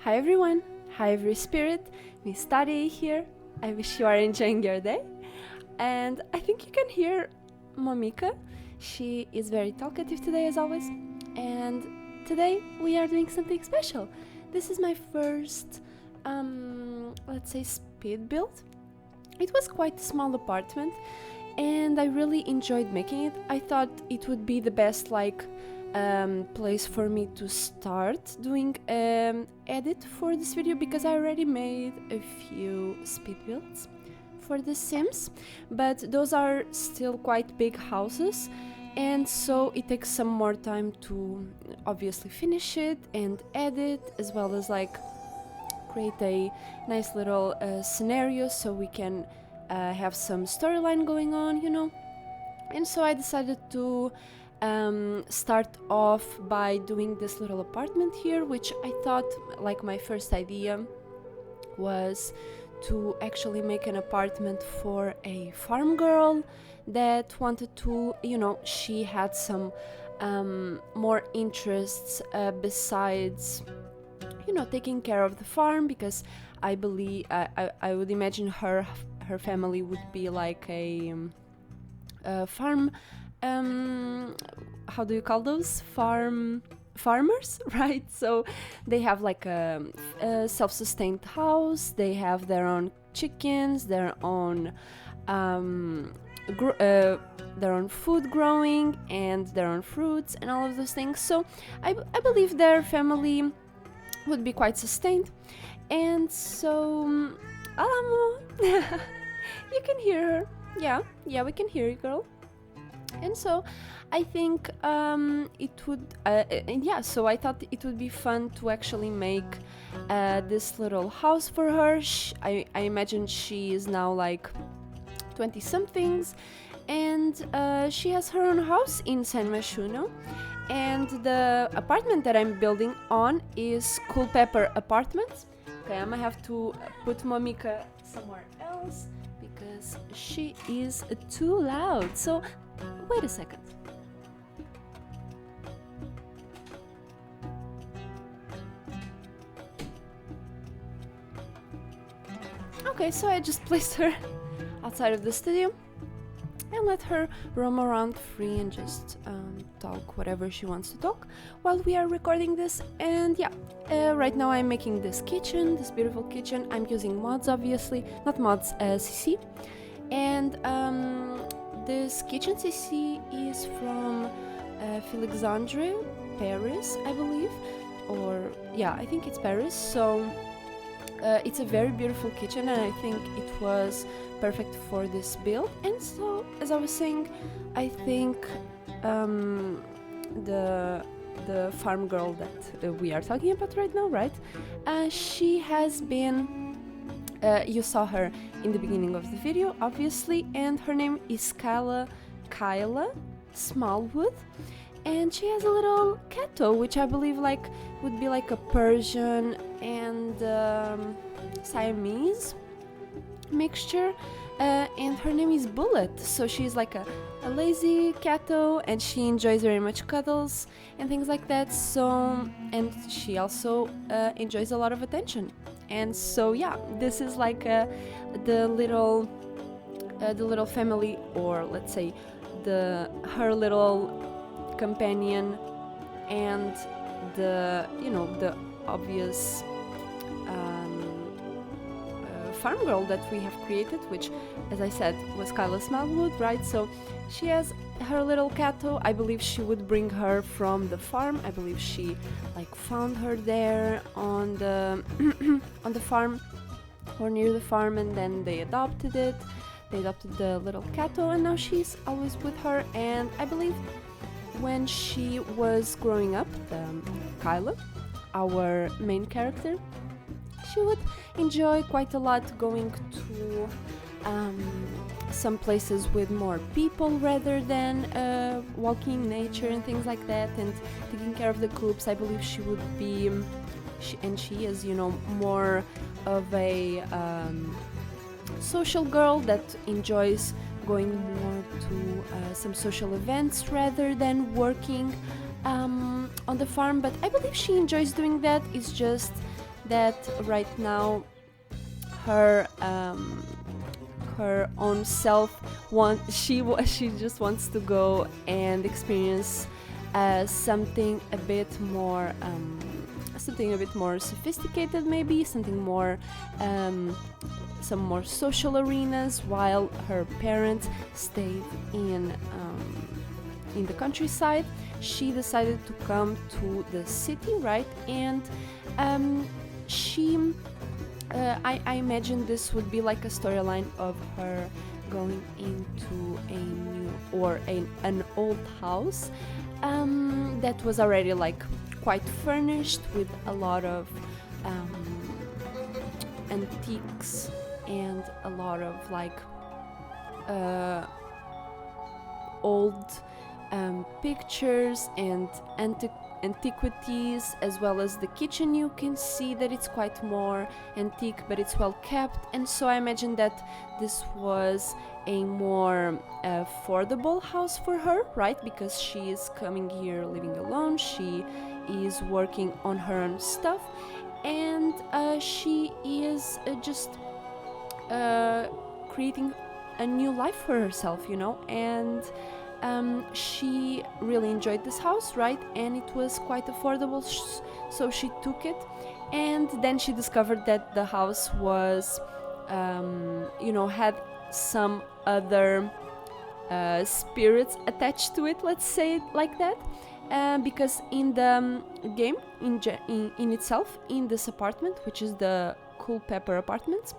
Hi everyone, hi every spirit, MystAarya here. I wish you are enjoying your day. And I think you can hear Momika. She is very talkative today as always. And today we are doing something special. This is my first, let's say, speed build. It was quite a small apartment and I really enjoyed making it. I thought it would be the best place for me to start doing edit for this video, because I already made a few speed builds for The Sims, but those are still quite big houses, and so it takes some more time to obviously finish it and edit, as well as create a nice little scenario so we can have some storyline going on, you know. And so I decided to start off by doing this little apartment here, which I thought, my first idea was to actually make an apartment for a farm girl that wanted to, she had some more interests besides, taking care of the farm, because I believe I would imagine her family would be like a farm, how do you call those? Farmers, right? So they have a self-sustained house, they have their own chickens, their own food growing, and their own fruits and all of those things. So I believe their family would be quite sustained. And so Alamo, you can hear her. Yeah, we can hear you, girl. And so I think it would, so I thought it would be fun to actually make this little house for her. I imagine she is now 20 somethings, and she has her own house in San Mashuno. And the apartment that I'm building on is Cool Pepper Apartments. Okay, I'm gonna have to put Momika somewhere else because she is too loud. So wait a second. Okay, so I just placed her outside of the studio and let her roam around free and just talk whatever she wants to talk while we are recording this. And right now I'm making this kitchen, this beautiful kitchen. I'm using mods, obviously, not mods, CC. And this kitchen CC is from Alexandre, Paris, I believe, or I think it's Paris. So it's a very beautiful kitchen, and I think it was perfect for this build. And so, as I was saying, I think the farm girl that we are talking about right now, right? She has been. You saw her in the beginning of the video, obviously, and her name is Kyla Smallwood, and she has a little catto, which I believe would be a Persian and Siamese mixture, and her name is Bullet. So she's a lazy catto, and she enjoys very much cuddles and things like that. So, and she also enjoys a lot of attention. And so this is the little family, or let's say her little companion, and the obvious farm girl that we have created, which, as I said, was Kyla Smallwood, right? So she has her little catto. I believe she would bring her from the farm. I believe she found her there on the on the farm or near the farm, and then they adopted it. They adopted the little catto, and now she's always with her. And I believe when she was growing up, Kyla, our main character, she would enjoy quite a lot going to some places with more people rather than walking in nature and things like that, and taking care of the coops. I believe she would be, she is, more of a social girl that enjoys going more to some social events rather than working on the farm. But I believe she enjoys doing that. It's just that right now her her own self she just wants to go and experience something a bit more sophisticated, maybe something more some more social arenas, while her parents stayed in the countryside. She decided to come to the city, right? And I imagine this would be like a storyline of her going into a new or an old house that was already like quite furnished with a lot of antiques and a lot of like old pictures and antiquities, as well as the kitchen. You can see that it's quite more antique, but it's well kept, and so I imagine that this was a more affordable house for her, right? Because she is coming here living alone, she is working on her own stuff, and she is just creating a new life for herself, you know. And she really enjoyed this house, right? And it was quite affordable, so she took it. And then she discovered that the house was, had some other spirits attached to it, let's say it like that. Because in the game, in itself, in this apartment, which is the Cool Pepper Apartments,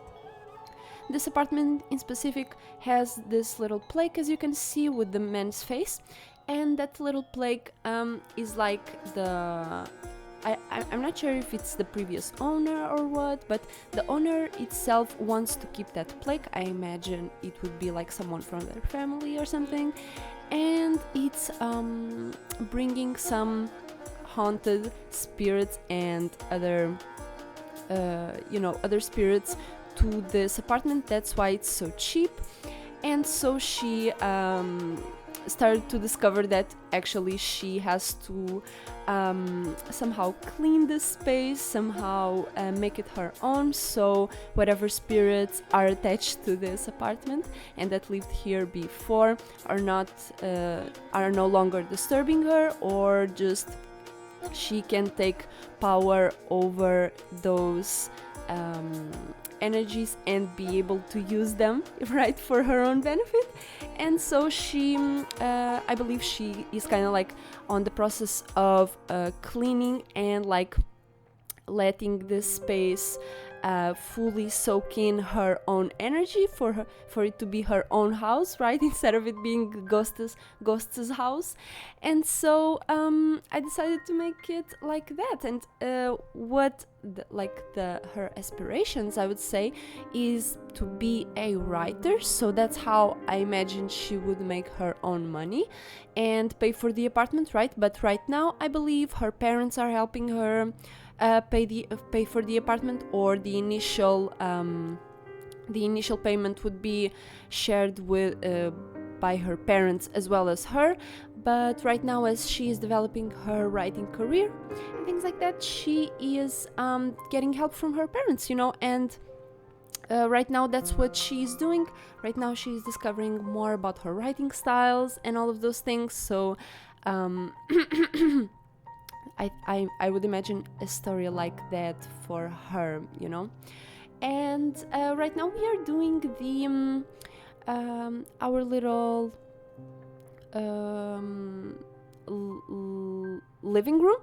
this apartment in specific has this little plaque, as you can see, with the man's face, and that little plaque is like I'm not sure if it's the previous owner or what, but the owner itself wants to keep that plaque. I imagine it would be like someone from their family or something, and it's bringing some haunted spirits and other spirits to this apartment. That's why it's so cheap. And so she started to discover that actually she has to somehow clean this space, somehow make it her own, so whatever spirits are attached to this apartment and that lived here before are no longer disturbing her, or just she can take power over those energies and be able to use them, right, for her own benefit. And so she I believe she is kind of like on the process of cleaning and like letting this space fully soak in her own energy for it to be her own house, right, instead of it being Ghost's house. And so I decided to make it like that. And her aspirations, I would say, is to be a writer. So that's how I imagine she would make her own money and pay for the apartment, right? But right now I believe her parents are helping her pay for the apartment, or the initial payment would be shared with by her parents as well as her. But right now, as she is developing her writing career and things like that, she is getting help from her parents, you know. And right now that's what she's doing. Right now she's discovering more about her writing styles and all of those things. So I would imagine a story like that for her, you know. And right now we are doing the our little living room.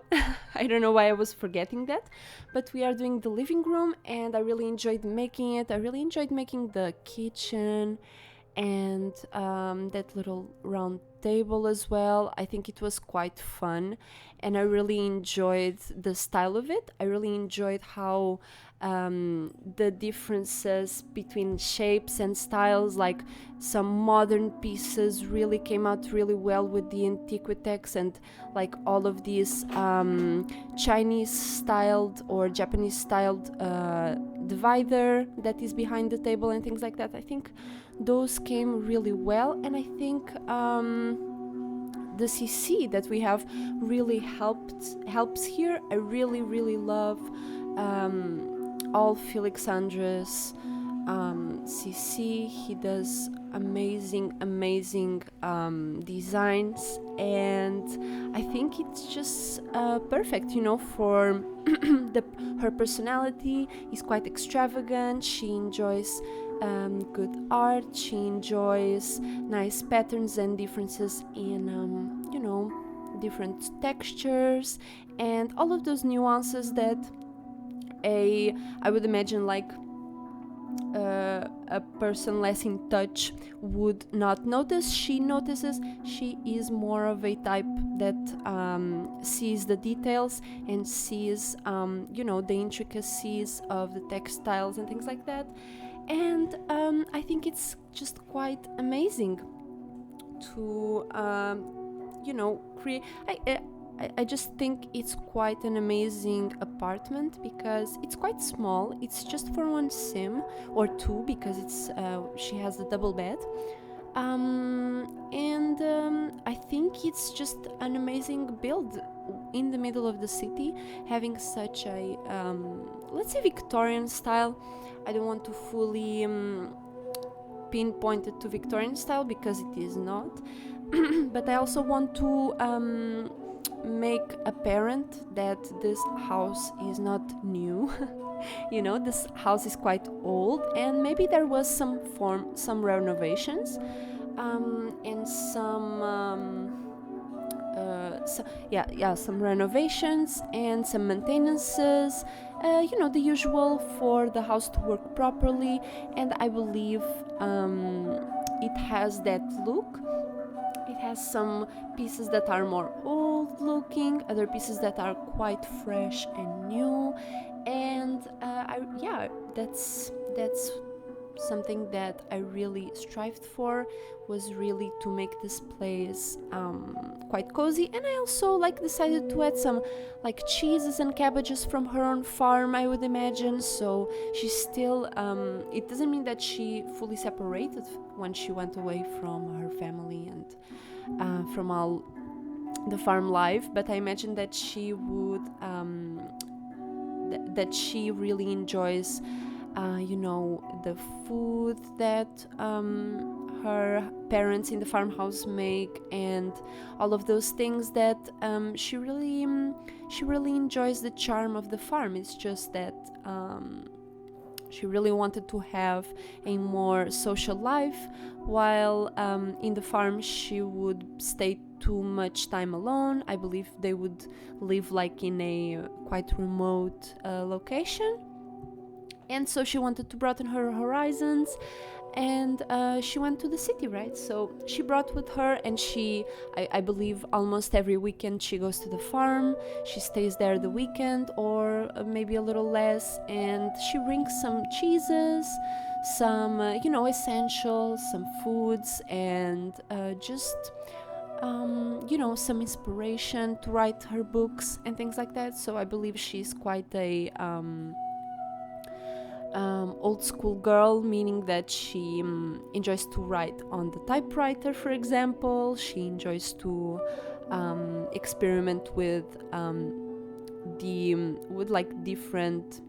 I don't know why I was forgetting that, but we are doing the living room, and I really enjoyed making it. I really enjoyed making the kitchen and that little round table as well. I think it was quite fun, and I really enjoyed the style of it. I really enjoyed how the differences between shapes and styles, like some modern pieces really came out really well with the Antiquitex, and like all of these Chinese styled or Japanese styled divider that is behind the table and things like that. I think those came really well, and I think the CC that we have really helps here. I really love all Felix Andres CC. He does amazing designs, and I think it's just perfect, for her personality is quite extravagant. She enjoys good art. She enjoys nice patterns and differences in different textures and all of those nuances that I would imagine like a person less in touch would not notice. She notices. She is more of a type that sees the details and sees the intricacies of the textiles and things like that. And I think it's just quite amazing to create. I just think it's quite an amazing apartment because it's quite small. It's just for one sim or two because it's she has a double bed. And I think it's just an amazing build in the middle of the city, having such a let's say Victorian style. I don't want to fully pinpoint it to Victorian style because it is not. But I also want to make apparent that this house is not new. This house is quite old, and maybe there was some renovations and some renovations and some maintenances, the usual for the house to work properly. And I believe it has that look. It has some pieces that are more old looking, other pieces that are quite fresh and new, and that's something that I really strived for, was really to make this place quite cozy. And I also decided to add some cheeses and cabbages from her own farm, I would imagine. So she's still it doesn't mean that she fully separated when she went away from her family and from all the farm life, but I imagine that she would that she really enjoys the food that her parents in the farmhouse make, and all of those things that she really enjoys the charm of the farm. It's just that she really wanted to have a more social life, while in the farm she would stay too much time alone. I believe they would live in a quite remote location. And so she wanted to broaden her horizons, and she went to the city, right? So she brought with her, and I believe almost every weekend she goes to the farm. She stays there the weekend, or maybe a little less, and she brings some cheeses, some essentials, some foods, and just some inspiration to write her books and things like that. So I believe she's quite a old school girl, meaning that she enjoys to write on the typewriter, for example. She enjoys to experiment with different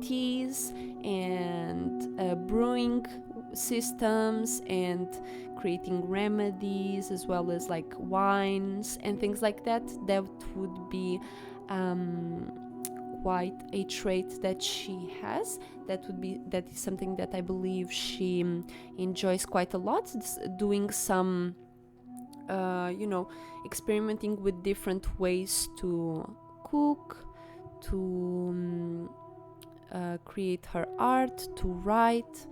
teas and brewing systems and creating remedies, as well as wines and things like that. That would be quite a trait that she has. That is something that I believe she enjoys quite a lot, doing some experimenting with different ways to cook, to create her art, to write.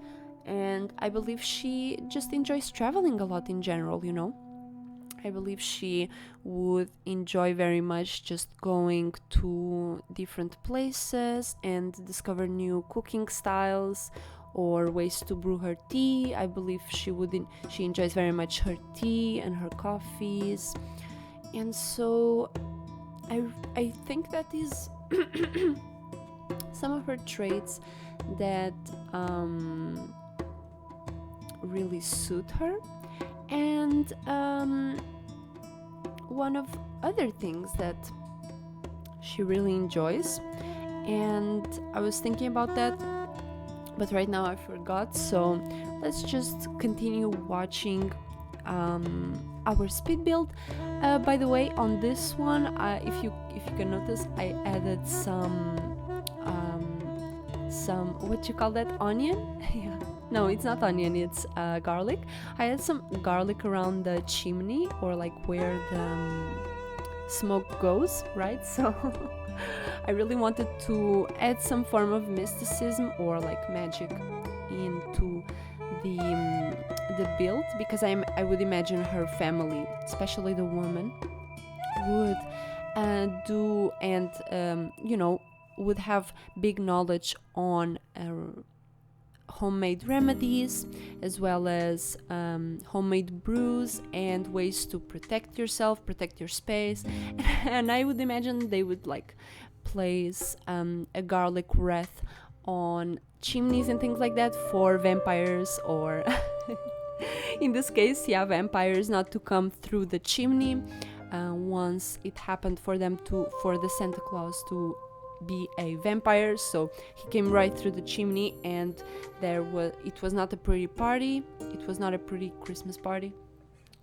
And I believe she just enjoys traveling a lot in general. I believe she would enjoy very much just going to different places and discover new cooking styles or ways to brew her tea. I believe she enjoys very much her tea and her coffees. And so I think that is some of her traits that really suit her. And one of other things that she really enjoys. And I was thinking about that, but right now I forgot, so let's just continue watching our speed build. By the way, on this one, if you can notice, I added some what you call that, onion? Yeah, no, it's not onion, it's garlic. I added some garlic around the chimney, or like where the smoke goes, right? So I really wanted to add some form of mysticism or like magic into the build, because I would imagine her family, especially the woman, would do and would have big knowledge on homemade remedies, as well as homemade brews and ways to protect yourself, protect your space. And I would imagine they would like place a garlic wreath on chimneys and things like that for vampires, or in this case, yeah, vampires not to come through the chimney once it happened for the Santa Claus to be a vampire. So he came right through the chimney, and it was not a pretty party, it was not a pretty Christmas party.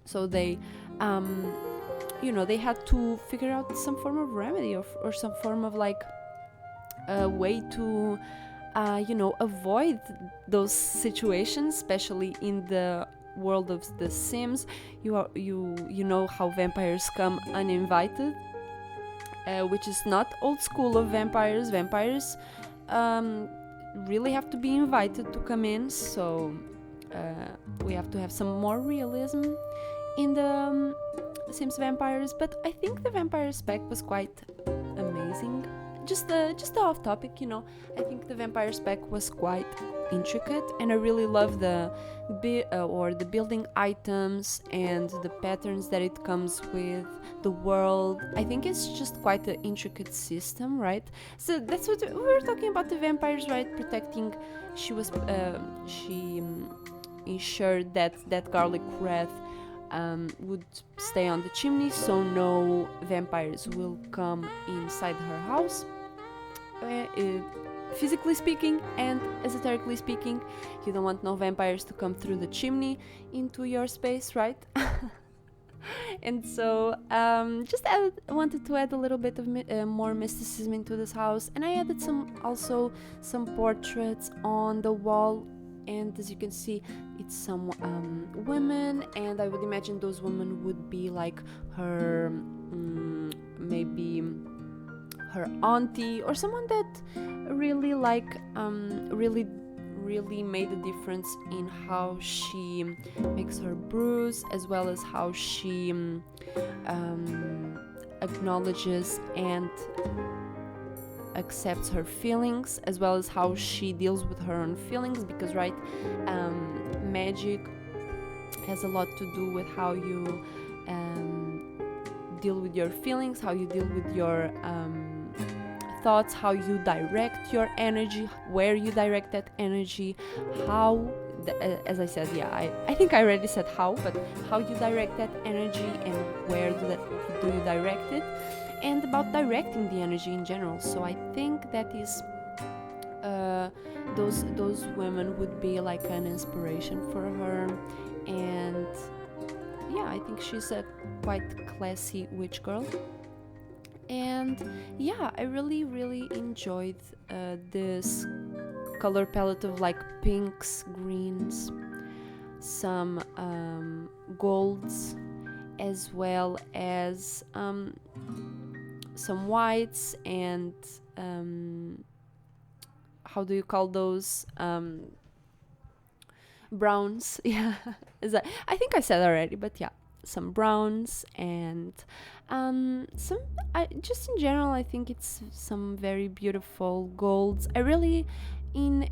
So they they had to figure out some form of remedy, or some form of like a way to avoid those situations, especially in the world of The Sims. You know how vampires come uninvited, which is not old school of vampires. Vampires really have to be invited to come in, so we have to have some more realism in the Sims vampires. But I think the vampire spec was quite amazing. Just off topic, I think the vampire spec was quite intricate, and I really love the building items and the patterns that it comes with, the world. I think it's just quite an intricate system, right? So that's what we were talking about, the vampires, right? Protecting. She ensured that garlic wreath would stay on the chimney, so no vampires will come inside her house. Physically speaking and esoterically speaking, you don't want no vampires to come through the chimney into your space, right? And so wanted to add a little bit of more mysticism into this house, and I added some portraits on the wall. And as you can see, it's some women, and I would imagine those women would be like her, maybe her auntie, or someone that really really made a difference in how she makes her brews, as well as how she acknowledges and accepts her feelings, as well as how she deals with her own feelings, because magic has a lot to do with how you deal with your feelings, how you deal with your thoughts, how you direct your energy, where you direct that energy, as I said, I think I already said how, but how you direct that energy and where do you direct it, and about directing the energy in general. So I think that is those women would be like an inspiration for her. And yeah, I think she's a quite classy witch girl. And yeah, I really enjoyed this color palette of like pinks, greens, some golds, as well as some whites, and how do you call those, browns? Yeah, I think I said already, but yeah, some browns, and just in general, I think it's some very beautiful golds. I really, in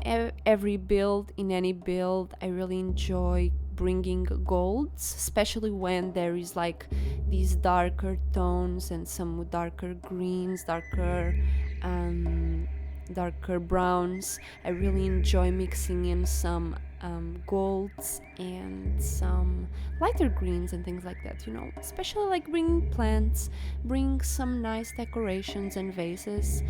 every build, in any build, I really enjoy bringing golds, especially when there is like these darker tones and some darker greens, darker browns. I really enjoy mixing in some golds and some lighter greens and things like that, you know, especially like bringing plants, bring some nice decorations and vases,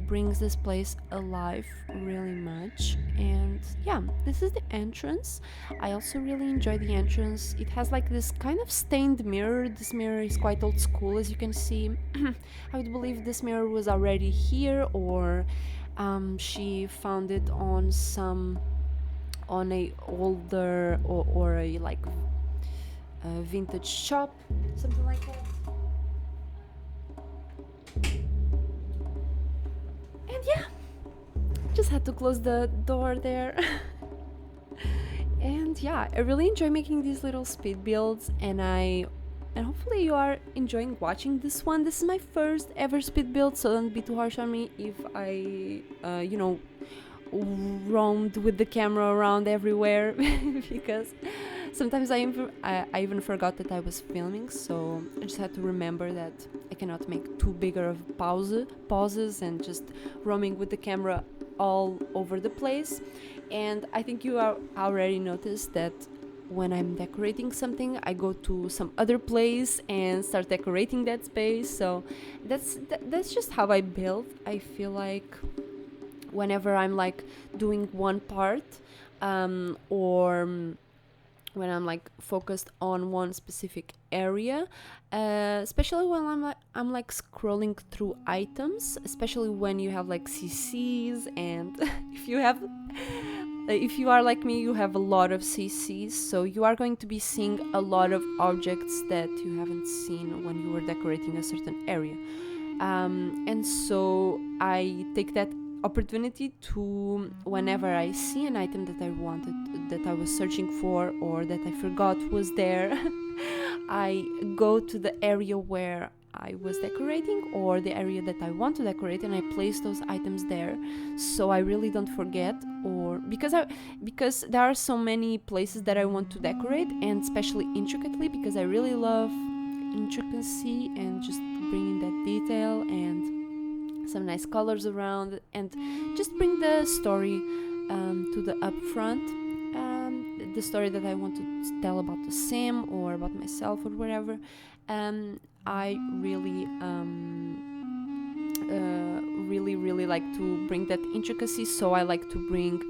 brings this place alive really much. And yeah, this is the entrance. I also really enjoy the entrance. It has like this kind of stained mirror. This mirror is quite old school, as you can see. I would believe this mirror was already here, or she found it on a older or a like vintage shop, something like that. And yeah, just had to close the door there. And yeah, I really enjoy making these little speed builds, and hopefully you are enjoying watching this one. This is my first ever speed build, so don't be too harsh on me if I roamed with the camera around everywhere because sometimes I even forgot that I was filming, so I just had to remember that I cannot make too bigger of pauses and just roaming with the camera all over the place. And I think you are already noticed that when I'm decorating something, I go to some other place and start decorating that space. So that's just how I build. I feel like whenever I'm like doing one part, or when I'm like focused on one specific area, especially when I'm like scrolling through items, especially when you have like CCs, and if you are like me, you have a lot of CCs, so you are going to be seeing a lot of objects that you haven't seen when you were decorating a certain area. And so I take that opportunity to, whenever I see an item that I was searching for, or that I forgot was there, I go to the area where I was decorating, or the area that I want to decorate, and I place those items there, so I really don't forget. Or because there are so many places that I want to decorate, and especially intricately, because I really love intricacy and just bringing that detail and some nice colors around, and just bring the story to the upfront, the story that I want to tell about the sim or about myself or whatever. I really like to bring that intricacy, so I like to bring,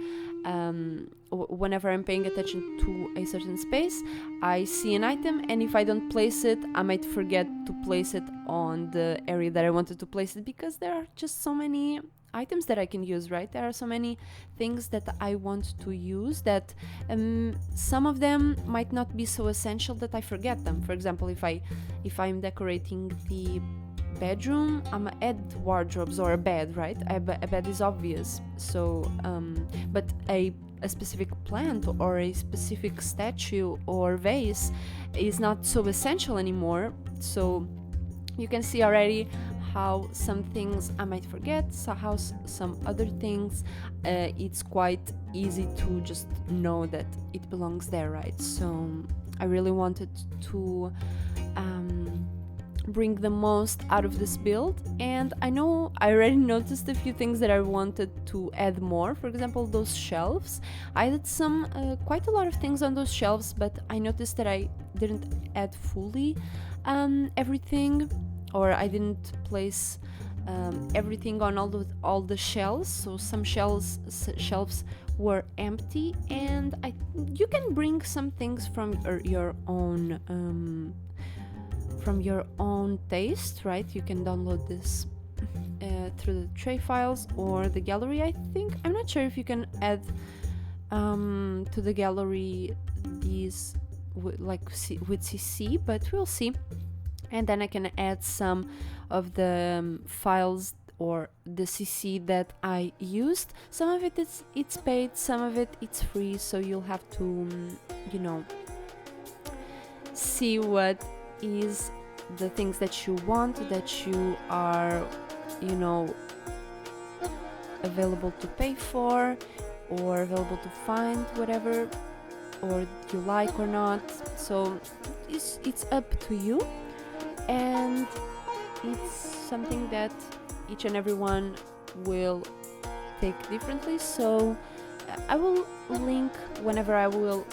whenever I'm paying attention to a certain space, I see an item, and if I don't place it, I might forget to place it on the area that I wanted to place it, because there are just so many items that I can use, right? There are so many things that I want to use that some of them might not be so essential that I forget them. For example, if I'm decorating the bedroom, I'm gonna add wardrobes or a bed, right? A bed is obvious. So, but a specific plant or a specific statue or vase is not so essential anymore. So you can see already how some things I might forget, so how some other things it's quite easy to just know that it belongs there, right? So I really wanted to bring the most out of this build, and I know I already noticed a few things that I wanted to add more. For example, those shelves. I did some quite a lot of things on those shelves, but I noticed that I didn't add fully everything, or I didn't place everything on all the shelves. So some shelves were empty, and you can bring some things from your own taste, right? You can download this through the tray files or the gallery. I think I'm not sure if you can add to the gallery these with CC, but we'll see. And then I can add some of the files or the CC that I used. Some of it it's paid, some of it it's free, so you'll have to see what is the things that you want, that you are available to pay for, or available to find, whatever, or you like or not. So it's up to you, and it's something that each and everyone will take differently. So I will link whenever I will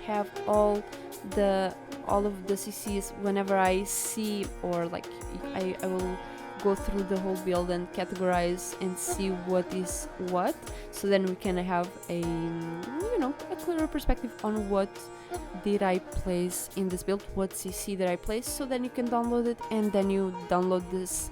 have all of the CCs whenever I see, or like I will go through the whole build and categorize and see what is what, so then we can have a clearer perspective on what did I place in this build, what CC did I place, so then you can download it, and then you download this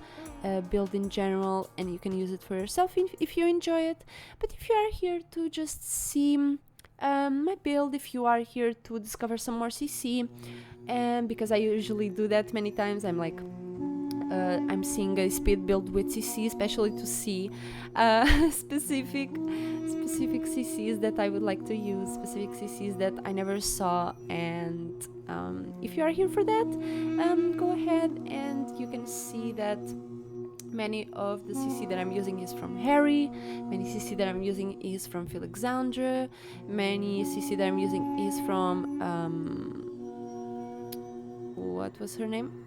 build in general and you can use it for yourself if you enjoy it. But if you are here to just see my build, if you are here to discover some more CC, and because I usually do that many times, I'm like I'm seeing a speed build with CC, especially to see specific CCs that I would like to use, specific CCs that I never saw. And if you are here for that, go ahead and you can see that many of the CC that I'm using is from Harry, many CC that I'm using is from Philexandra, many CC that I'm using is from what was her name?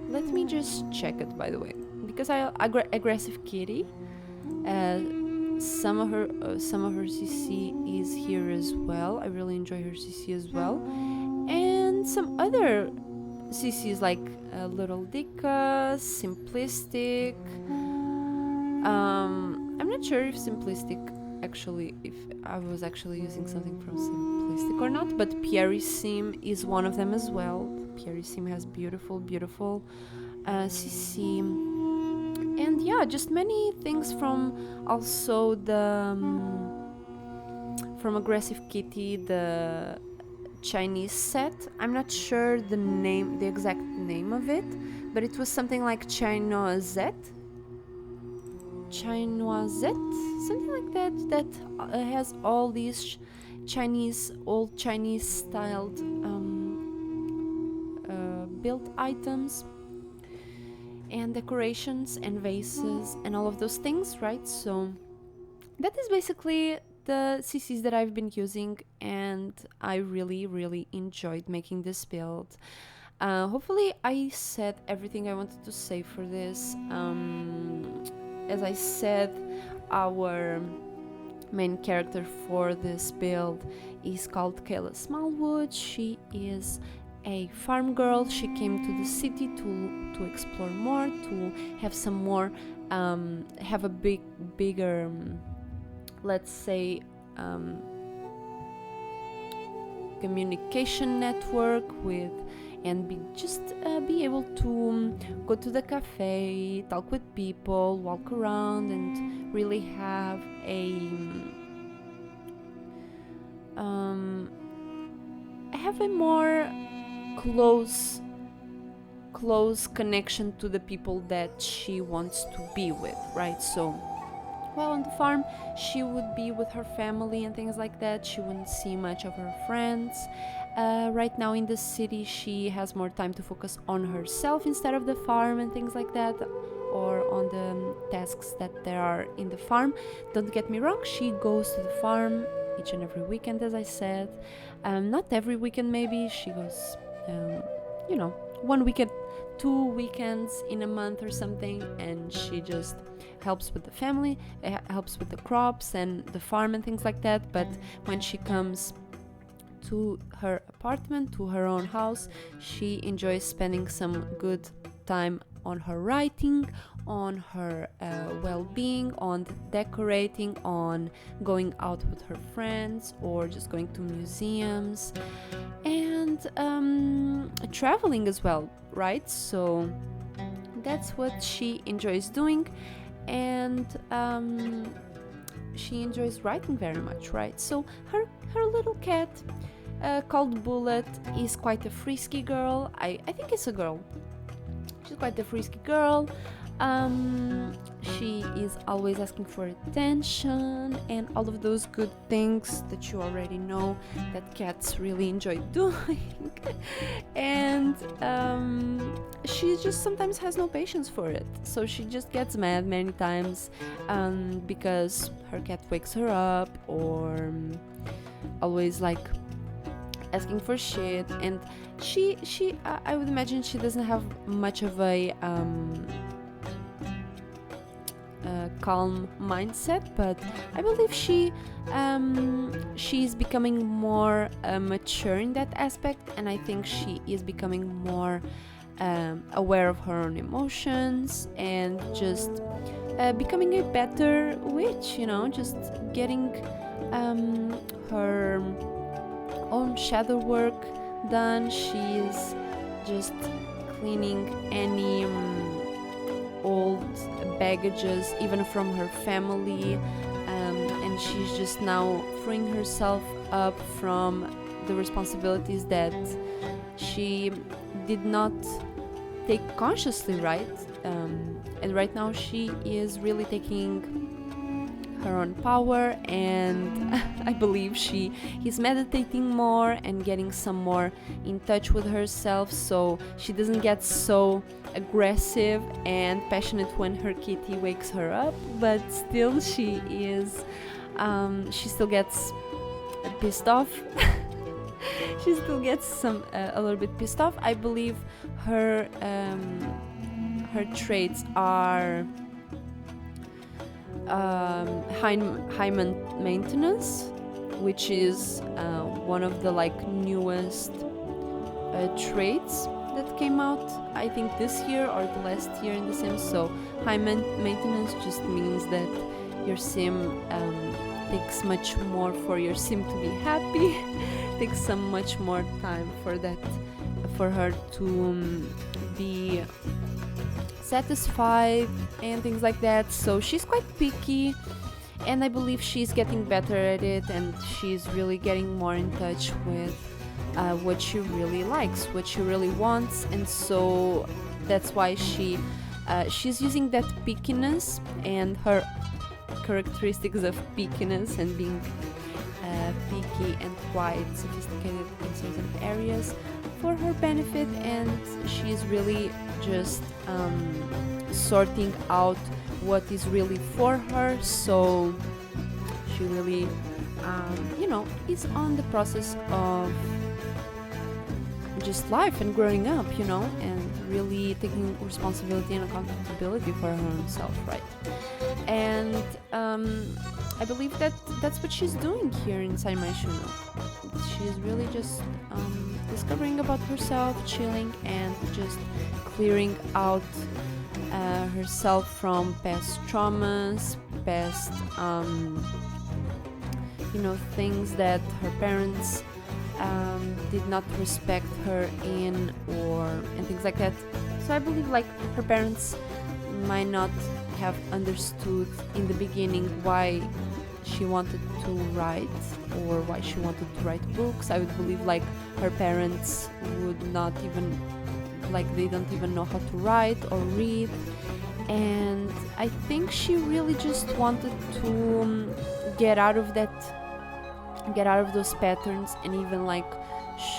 Let me just check it, by the way, because Aggressive Kitty. Some of her CC is here as well. I really enjoy her CC as well, and some other CCs like Little Dicka, Simplistic. I'm not sure if Simplistic if I was actually using something from Simplistic or not, but Pierre Sim is one of them as well. Pierre Sim has beautiful CC, and yeah, just many things from also the from Aggressive Kitty, the Chinese set. I'm not sure the exact name of it, but it was something like Chinoisette, something like that has all these old Chinese styled built items and decorations and vases and all of those things, right? So that is basically the CCs that I've been using, and I really enjoyed making this build. Hopefully I said everything I wanted to say for this. As I said, our main character for this build is called Kayla Smallwood. She is a farm girl. She came to the city to explore more, to have some more, have a bigger, let's say, communication network with, and be able to go to the cafe, talk with people, walk around, and really have a more close connection to the people that she wants to be with, right? So while on the farm, she would be with her family and things like that. She wouldn't see much of her friends. Right now in the city, she has more time to focus on herself instead of the farm and things like that, or on the tasks that there are in the farm. Don't get me wrong, she goes to the farm each and every weekend, as I said. Not every weekend, maybe. She goes, 1 weekend, 2 weekends in a month or something, and she just helps with the family, helps with the crops and the farm and things like that. But when she comes to her apartment, to her own house, she enjoys spending some good time on her writing, on her well-being, on decorating, on going out with her friends, or just going to museums, and traveling as well, right? So that's what she enjoys doing, and she enjoys writing very much, right? So her little cat called Bullet is quite a frisky girl. I think it's a girl. She's quite a frisky girl. She is always asking for attention and all of those good things that you already know that cats really enjoy doing. And she just sometimes has no patience for it. So she just gets mad many times because her cat wakes her up, or always like asking for shit. And she I would imagine she doesn't have much of a calm mindset, but I believe she's becoming more mature in that aspect, and I think she is becoming more aware of her own emotions and just becoming a better witch, just getting her own shadow work done. She's just cleaning any old baggages, even from her family, and she's just now freeing herself up from the responsibilities that she did not take consciously, right? And right now she is really taking her own power, and I believe she is meditating more and getting some more in touch with herself, so she doesn't get so aggressive and passionate when her kitty wakes her up, but still she still gets pissed off. She still gets a little bit pissed off. I believe her traits are high maintenance, which is one of the newest traits that came out, I think this year or the last year in The Sims. So high maintenance just means that your sim takes much more for your sim to be happy. Takes some much more time for her to be satisfied and things like that. So she's quite picky, and I believe she's getting better at it, and she's really getting more in touch with what she really likes, what she really wants, and so that's why she's using that pickiness and her characteristics of pickiness and being picky and quite sophisticated in certain areas for her benefit, and she's really just sorting out what is really for her. So she really is on the process of just life and growing up, and really taking responsibility and accountability for her own self, right? And I believe that's what she's doing here inside my Shuno. She's really just discovering about herself, chilling, and just clearing out herself from past traumas, past things that her parents did not respect her in, and things like that. So I believe her parents might not have understood in the beginning why she wanted to write or why she wanted to write books. I would believe her parents would not even they don't even know how to write or read, and I think she really just wanted to get out of those patterns, and even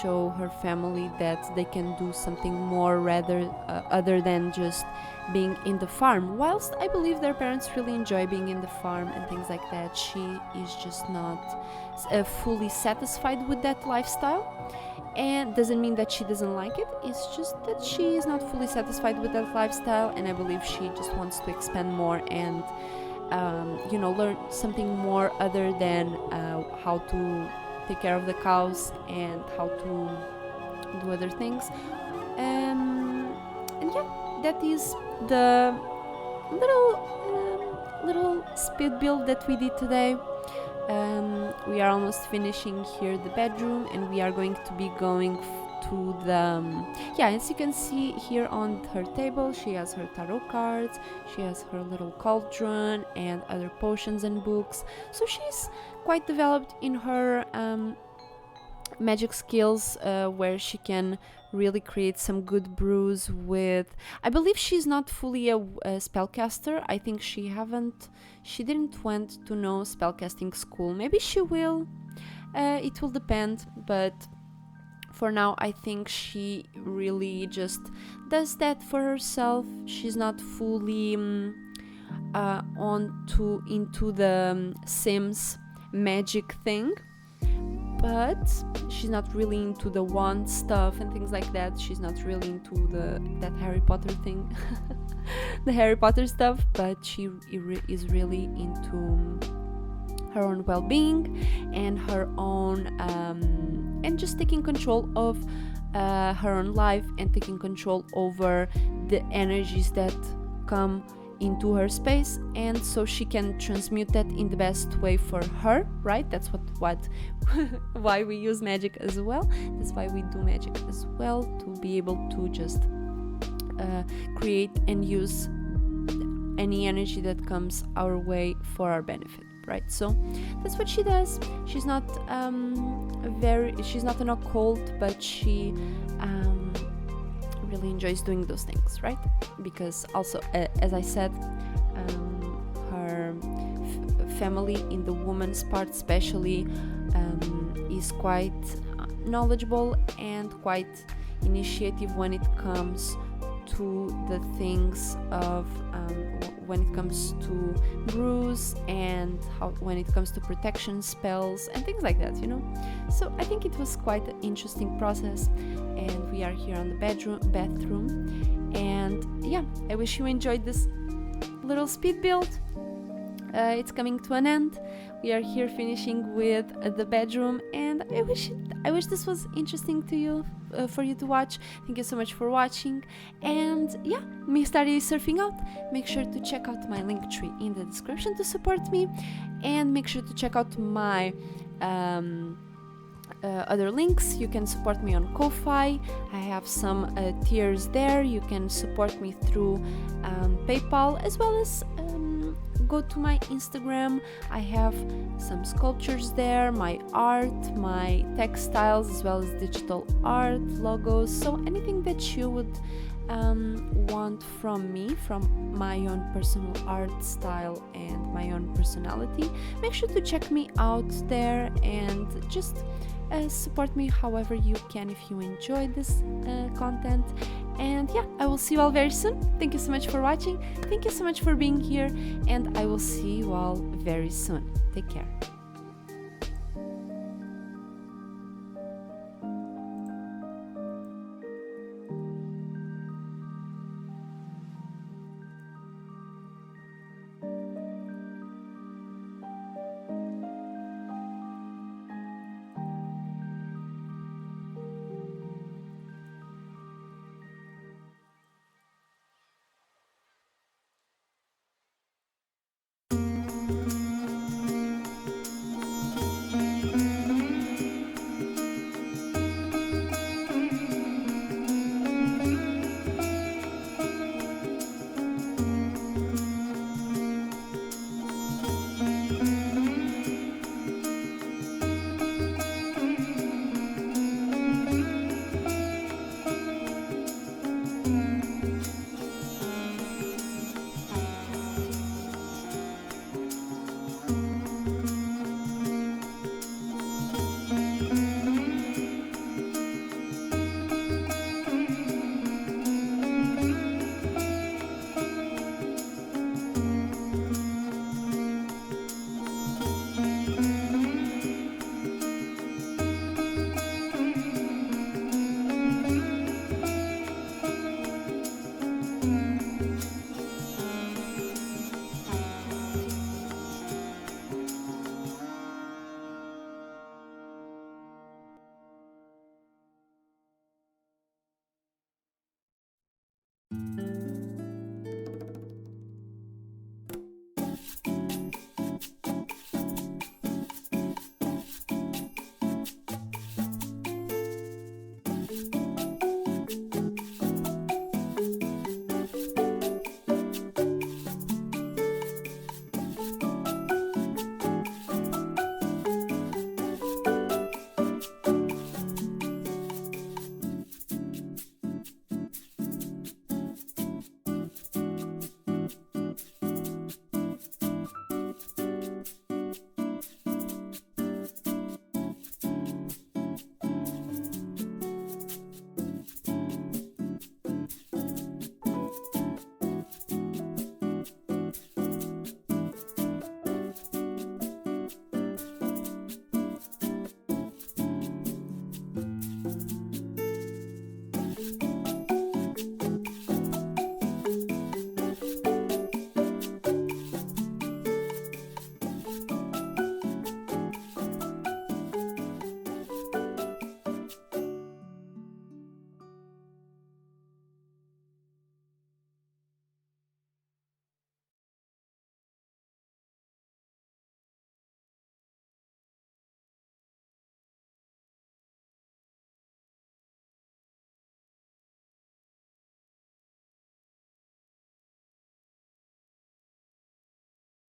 show her family that they can do something more other than just being in the farm. Whilst I believe their parents really enjoy being in the farm and things like that, she is just not fully satisfied with that lifestyle. And doesn't mean that she doesn't like it, it's just that she is not fully satisfied with that lifestyle, and I believe she just wants to expand more and learn something more other than how to take care of the cows and how to do other things. And yeah, that is the little speed build that we did today. We are almost finishing here the bedroom, and we are going to be going to the as you can see here on her table, she has her tarot cards, she has her little cauldron and other potions and books. So she's quite developed in her magic skills, where she can really create some good brews with. I believe she's not fully a spellcaster. I think she didn't went to no spellcasting school. Maybe she will. It will depend, but for now I think she really just does that for herself. She's not fully into the Sims magic thing, but she's not really into the wand stuff and things like that. She's not really into that Harry Potter thing, the Harry Potter stuff, but she is really into her own well-being and her own and just taking control of her own life and taking control over the energies that come into her space, and so she can transmute that in the best way for her, right? That's what why we use magic as well. That's why we do magic as well, to be able to just create and use any energy that comes our way for our benefit, right? So that's what she does. She's not she's not an occult, but she really enjoys doing those things, right? Because also, as I said, her family, in the woman's part especially, is quite knowledgeable and quite initiative when it comes to the things of when it comes to brews and when it comes to protection spells and things like that, you know. So I think it was quite an interesting process, and we are here on the bathroom, and yeah, I wish you enjoyed this little speed build. It's coming to an end. We are here finishing with the bedroom, and I wish this was interesting to you, for you to watch. Thank you so much for watching, and yeah, MystAarya is surfing out. Make sure to check out my link tree in the description to support me, and make sure to check out my other links. You can support me on Ko-Fi. I have some tiers there. You can support me through PayPal, as well as go to my Instagram. I have some sculptures there, my art, my textiles, as well as digital art, logos. So anything that you would want from me, from my own personal art style and my own personality, make sure to check me out there, and just support me however you can if you enjoy this content. And yeah, I will see you all very soon. Thank you so much for watching. Thank you so much for being here, and I will see you all very soon. Take care.